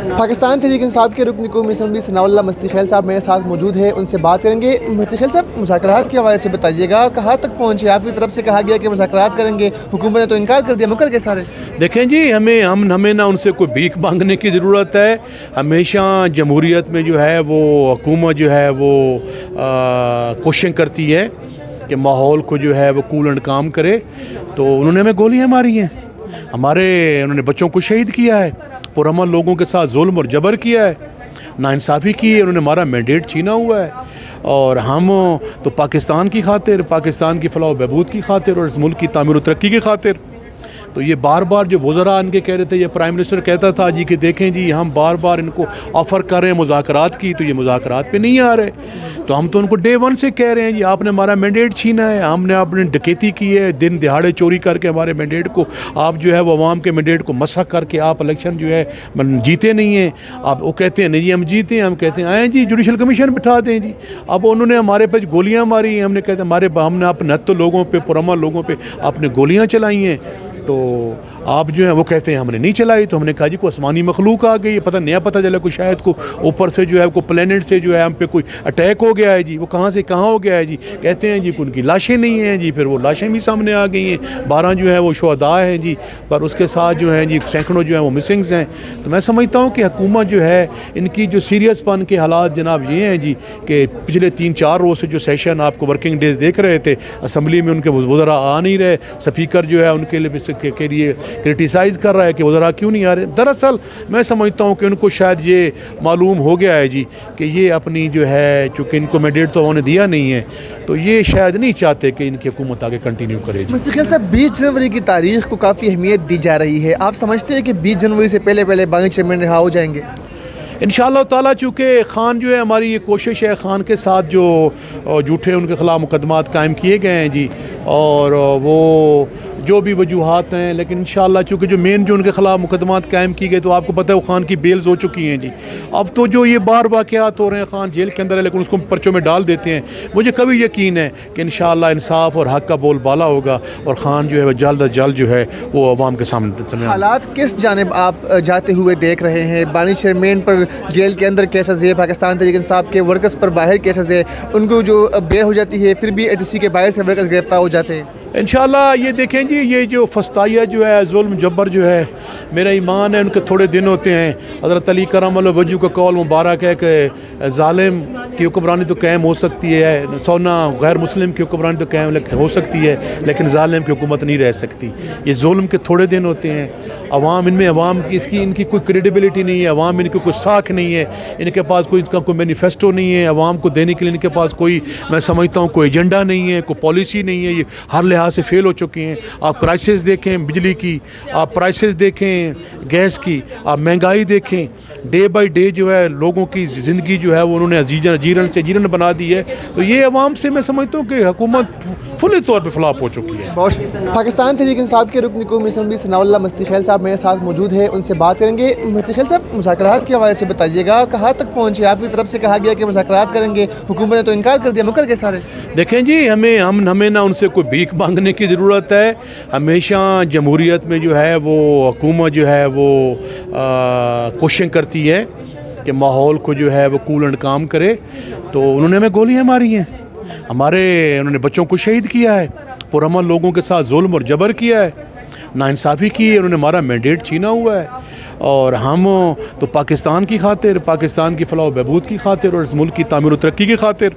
पाकिस्तान तहरीक इंसाफ के रुकन कौमी असम्बली सनाउल्लाह मस्ती खैल साहब मेरे साथ मौजूद है, उनसे बात करेंगे। मस्ती खैल साहब, मुज़ाकरात के हवाले से बताइएगा, कहाँ तक पहुँचे? आपकी तरफ से कहा गया कि मुज़ाकरात करेंगे, हुकूमत ने तो इनकार कर दिया, मुकर के सारे। देखें जी, हमें ना उनसे कोई भीख मांगने की ज़रूरत है। हमेशा जमहूरियत में जो है वो हुकूमत जो है वो कोशिश करती है कि माहौल को जो है वो कूल एंड काम करे। तो उन्होंने हमें गोलियाँ मारी हैं, उन्होंने बच्चों को शहीद किया है, पुरअमन लोगों के साथ जुल्म और जबर किया है, नाइंसाफ़ी की है, उन्होंने हमारा मैंडेट छीना हुआ है। और हम तो पाकिस्तान की खातिर, पाकिस्तान की फलाह बहबूद की खातिर और इस मुल्क की तामीर और तरक्की की खातिर, तो ये बार बार जो वज़रा इनके कह रहे थे, ये प्राइम मिनिस्टर कहता था जी कि देखें जी हम बार बार इनको ऑफ़र कर रहे हैं मुज़ाकरात की, तो ये मुज़ाकरात पे नहीं आ रहे। तो हम तो उनको डे वन से कह रहे हैं जी आपने हमारा मैंडेट छीना है, हमने आपने डकैती की है, दिन दिहाड़े चोरी करके हमारे मैंडेट को आप जो है वो अवाम के मैंडेट को मसख करके आप इलेक्शन जो है जीते नहीं हैं। आप वो कहते हैं नहीं जी हम जीते हैं, हम कहते हैं आए जी जुडिशल कमीशन बिठा दें जी। अब उन्होंने हमारे पे गोलियाँ मारी, हमने कहते हमने अपने हत्ते लोगों पर, पुरअमन लोगों पर आपने गोलियाँ चलाई हैं। तो आप जो है वो कहते हैं हमने नहीं चलाई। तो हमने कहा जी कोई आसमानी मखलूक आ गई, पता नया पता चला कोई शायद को ऊपर से जो है कोई प्लेनेट से जो है हम पे कोई अटैक हो गया है जी। वो कहाँ से कहाँ हो गया है जी, कहते हैं जी उनकी लाशें नहीं हैं जी। फिर वो लाशें भी सामने आ गई हैं, 12 जो है वो शुहदा हैं जी, पर उसके साथ जो है जी सैकड़ों जो है वो मिसिंग्स हैं। तो मैं समझता हूँ कि हुकूमत जो है इनकी जो सीरियसपन के हालात जनाब ये हैं जी कि पिछले 3-4 रोज़ से जो सेशन आपको वर्किंग डेज देख रहे थे, असम्बली में उनके वज़रा आ नहीं रहे, स्पीकर जो है उनके लिए क्रिटिसाइज़ कर रहा है कि वज़रा क्यों नहीं आ रहे। दरअसल मैं समझता हूँ कि उनको शायद ये मालूम हो गया है जी कि ये अपनी जो है चूँकि इनको मैंडेट तो उन्होंने दिया नहीं है, तो ये शायद नहीं चाहते कि इनकी हुकूमत आगे कंटिन्यू करे। मुझे ख्याल से 20 जनवरी की तारीख को काफ़ी अहमियत दी जा रही है। आप समझते हैं कि 20 जनवरी से पहले बागी चेयरमैन रिहा हो जाएंगे? इंशाअल्लाह ताला, चूँकि ख़ान जो है हमारी ये कोशिश है, ख़ान के साथ जो झूठे उनके ख़िलाफ़ मुकदमात कायम किए गए हैं जी, और वो जो भी वजूहात हैं, लेकिन इंशाअल्लाह चूँकि जो मेन जो उनके ख़िलाफ़ मुकदमात कायम की गए, तो आपको पता है वो ख़ान की बेल्स हो चुकी हैं जी। अब तो जो ये बार वाक़यात हो रहे हैं, ख़ान जेल के अंदर है लेकिन उसको पर्चों में डाल देते हैं। मुझे कभी यकीन है कि इंशाअल्लाह इंसाफ और हक़ का बोलबाला होगा और ख़ान जो है वह जल्द अज जल्द जो है वो अवाम के सामने। हालात किस जानिब आप जाते हुए देख रहे हैं? बानी चेयरमैन पर जेल के अंदर केसेस है, पाकिस्तान तहरीक इंसाफ के वर्कर्स पर बाहर केसेस है, उनको जो बेल हो जाती है, फिर भी ATC के बाहर से वर्कर्स गिरफ्तार हो जाते हैं। इंशाअल्लाह ये देखें जी, ये जो फस्ताया जो है जुल्म जबर जो है, मेरा ईमान है उनके थोड़े दिन होते हैं। हज़रत अली करमल्लाहु वजहू का कौल मुबारक है कि ज़ालिम की हुक्मरानी तो कायम हो सकती है, सोना गैर मुस्लिम की हुक्मरानी तो कायम हो सकती है, लेकिन ज़ालिम की हुकूमत नहीं रह सकती। ये जुल्म के थोड़े दिन होते हैं। अवाम इनमें अवाम की इनकी कोई क्रेडिबिलिटी नहीं है, अवाम इनकी कोई साख नहीं है, इनके पास कोई इनका कोई मैनिफेस्टो नहीं है, अवाम को देने के लिए इनके पास कोई, मैं समझता हूँ कोई एजेंडा नहीं है, कोई पॉलिसी नहीं है। ये हर लिहाज से फेल हो चुके हैं। आप प्राइसेस देखें बिजली की, आप प्राइसेस देखें गैस की, आप महंगाई देखें, डे बाय डे जो है लोगों की ज़िंदगी जो है वो उन्होंने जीरन बना दी है। तो ये अवाम से मैं समझता हूँ कि हुकूमत फुली तौर पर फ्लॉप हो चुकी है। पाकिस्तान तहरीक इंसाफ के रुकन कौमी असम्बली सनाउल्लाह मस्ती खैल साहब मेरे साथ मौजूद है, उनसे बात करेंगे। मस्ती खैल साहब, मुज़ाकरात के हवाले से बताइएगा, कहाँ तक पहुँचे? आपकी तरफ से कहा गया कि मुज़ाकरात करेंगे, हुकूमत ने तो इनकार कर दिया, मुकर के सारे। देखें जी, हमें ना उनसे कोई भीख मांगने की ज़रूरत है। हमेशा जमहूरियत में जो है वो हुकूमत जो है वो कोशिश करती है कि माहौल को जो है वो कूल एंड काम करे। तो उन्होंने हमें गोलियाँ मारी हैं, उन्होंने बच्चों को शहीद किया है, पुरअमन लोगों के साथ जुल्म और जबर किया है, नाइंसाफ़ी की है, उन्होंने हमारा मैंडेट छीना हुआ है। और हम तो पाकिस्तान की खातिर, पाकिस्तान की फलाह बहबूद की खातिर और इस मुल्क की तामीर और तरक्की की खातिर,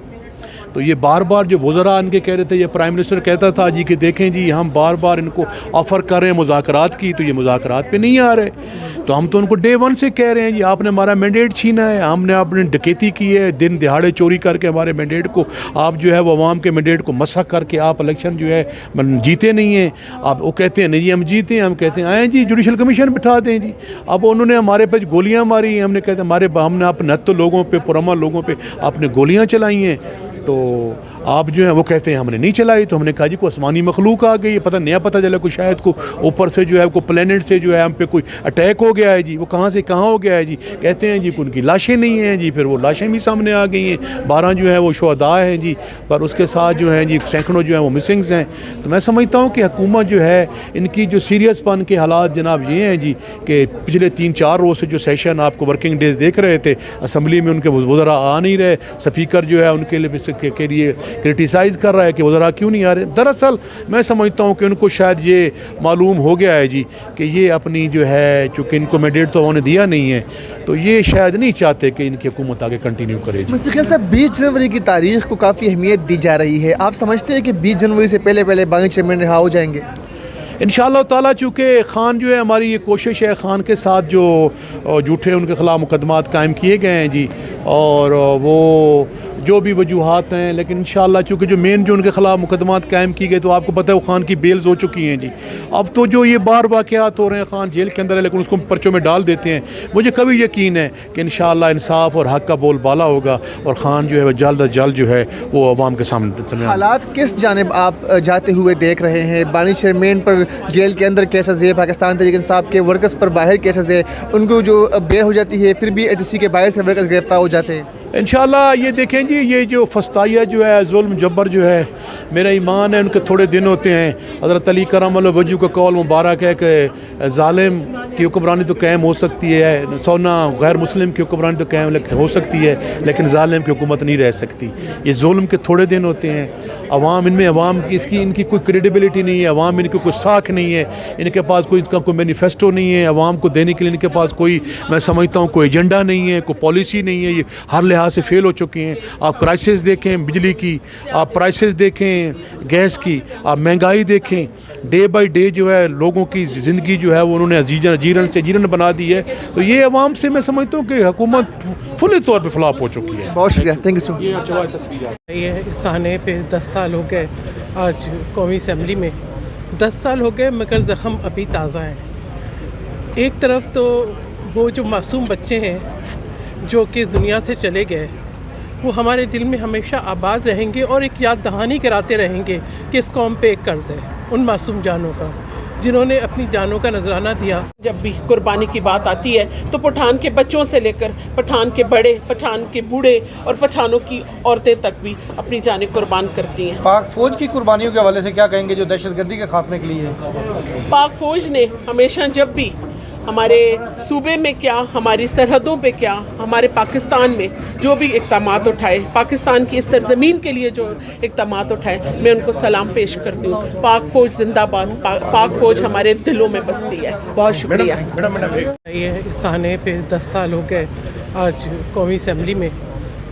तो ये बार बार जो वज़रा इनके कह रहे थे, ये प्राइम मिनिस्टर कहता था जी कि देखें जी हम बार बार इनको ऑफ़र कर रहे हैं मुज़ाकरात की, तो ये मुज़ाकरात पे नहीं आ रहे। तो हम तो उनको डे वन से कह रहे हैं जी आपने हमारा मैंडेट छीना है, हमने आपने डकैती की है, दिन दिहाड़े चोरी करके हमारे मैंडेट को आप जो है वो अवाम के मैंडेट को मसख करके आप इलेक्शन जो है जीते नहीं हैं। आप वो कहते हैं नहीं जी हम जीते हैं, हम कहते हैं आए जी जुडिशल कमीशन बिठा दें जी। अब उन्होंने हमारे पे गोलियाँ मारी, हमने कहते हमने अपने हत्ते लोगों पर, पुरअमन लोगों पर आपने गोलियाँ चलाई हैं। तो आप जो है वो कहते हैं हमने नहीं चलाई, तो हमने कहा जी कोई आसमानी मखलूक आ गई है, पता चला कोई शायद को ऊपर से जो है कोई प्लेनेट से जो है हम पे कोई अटैक हो गया है जी। वो कहाँ से कहाँ हो गया है जी। कहते हैं जी उनकी लाशें नहीं हैं जी। फिर वो लाशें भी सामने आ गई हैं, 12 जो है वो शुहदा हैं जी, पर उसके साथ जो है जी सैकड़ों जो है वो मिसिंग्स हैं। तो मैं समझता हूँ कि हुकूमत जो है इनकी जो सीरियसपन के हालात जनाब ये हैं जी कि पिछले 3-4 रोज़ से जो सेशन आपको वर्किंग डेज देख रहे थे, असम्बली में उनके वज़रा आ नहीं रहे, स्पीकर जो है उनके लिए क्रिटिसाइज़ कर रहा है कि वज़रा क्यों नहीं आ रहे। दरअसल मैं समझता हूँ कि उनको शायद ये मालूम हो गया है जी कि ये अपनी जो है चूँकि इनको मैंडेट तो उन्होंने दिया नहीं है, तो ये शायद नहीं चाहते कि इनकी हुकूमत आगे कंटिन्यू करे। मुफ्ती ख्याल साहब 20 जनवरी की तारीख को काफ़ी अहमियत दी जा रही है, आप समझते हैं कि 20 जनवरी से पहले बानी चेयरमैन रिहा हो जाएंगे? इंशाअल्लाह ताला, चूँकि ख़ान जो है हमारी ये कोशिश है, ख़ान के साथ जो झूठे उनके ख़िलाफ़ मुकदमात कायम किए गए हैं जी, और वो जो भी वजूहात हैं, लेकिन इंशाअल्लाह चूँकि जो मेन जो उनके ख़िलाफ़ मुकदमात कायम किए गए, तो आपको पता है वो ख़ान की बेल्स हो चुकी हैं जी। अब तो जो ये बार वाक़यात हो रहे हैं, ख़ान जेल के अंदर है लेकिन उसको पर्चों में डाल देते हैं। मुझे कभी यकीन है कि इंशाअल्लाह इंसाफ और हक़ का बोलबाला होगा और ख़ान जो है वह जल्द अज जल्द जो है वो अवाम के सामने। हालात किस जानिब आप जाते हुए देख रहे हैं? बानी चेयरमैन पर जेल के अंदर केसेस है, पाकिस्तान तहरीक इंसाफ के वर्कर्स पर बाहर केसेस है, उनको जो बेल हो जाती है फिर भी ATC के बाहर से वर्कर्स गिरफ्तार हो जाते हैं। इंशाअल्लाह ये देखें जी, ये जो फस्ताइया जो है, जुल्म जब्बर जो है, मेरा ईमान है उनके थोड़े दिन होते हैं। हज़रत अली करम वजू का कौल मुबारक है कि ज़ालिम की हुक्मरानी तो कायम हो सकती है, सोना गैर मुस्लिम की हुक्मरानी तो कायम हो सकती है, लेकिन ज़ालिम की हुकूमत नहीं रह सकती। ये जुल्म के थोड़े दिन होते हैं। अवाम इनमें अवाम की इनकी कोई क्रेडिबिलिटी नहीं है, अवाम इनकी कोई साख नहीं है, इनके पास कोई इनका कोई मैनिफेस्टो नहीं है, अवाम को देने के लिए इनके पास कोई, मैं समझता हूँ कोई एजेंडा नहीं है, कोई पॉलिसी नहीं है। ये हर लिहाज से फेल हो चुके हैं। आप क्राइसिस देखें बिजली की, आप प्राइसेस देखें गैस की, आप महंगाई देखें, डे बाई डे जो है लोगों की ज़िंदगी जो है वो उन्होंने जीरन बना दी है। तो ये अवाम से मैं समझता हूँ कि हुकूमत फुली तौर पर फ्लॉप हो चुकी है। बहुत शुक्रिया, थैंक यू सो ये इस आने पे 10 साल हो गए। आज कौमी असम्बली में 10 साल हो गए, मगर ज़ख़म अभी ताज़ा हैं। एक तरफ तो वो जो मासूम बच्चे हैं जो कि दुनिया से चले गए, वो हमारे दिल में हमेशा आबाद रहेंगे और एक याद दहानी कराते रहेंगे कि इस कौम पे एक कर्ज़ है उन मासूम जानों का जिन्होंने अपनी जानों का नजराना दिया। जब भी कुर्बानी की बात आती है तो पठान के बच्चों से लेकर पठान के बड़े, पठान के बूढ़े और पठानों की औरतें तक भी अपनी जानें कुर्बान करती हैं। पाक फ़ौज की कुर्बानियों के हवाले से क्या कहेंगे जो दहशतगर्दी के खात्मे के लिए पाक फ़ौज ने हमेशा जब भी हमारे सूबे में क्या, हमारी सरहदों पे क्या, हमारे पाकिस्तान में जो भी इक़दामात उठाए, पाकिस्तान की इस सरज़मीन के लिए जो इक़दामात उठाए, मैं उनको सलाम पेश करती हूँ। पाक फ़ौज जिंदाबाद, पाक फ़ौज हमारे दिलों में बसती है। बहुत शुक्रिया। ये इस आने पे 10 साल हो गए। आज कौमी असम्बली में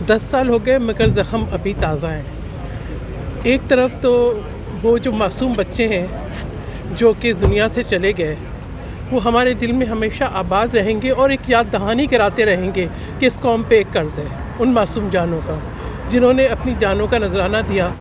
10 साल हो गए, मगर ज़ख़म अभी ताज़ा हैं। एक तरफ तो वो जो मासूम बच्चे हैं जो कि दुनिया से चले गए, वो हमारे दिल में हमेशा आबाद रहेंगे और एक याद दहानी कराते रहेंगे कि इस कौम पे एक कर्ज़ है उन मासूम जानों का जिन्होंने अपनी जानों का नजराना दिया।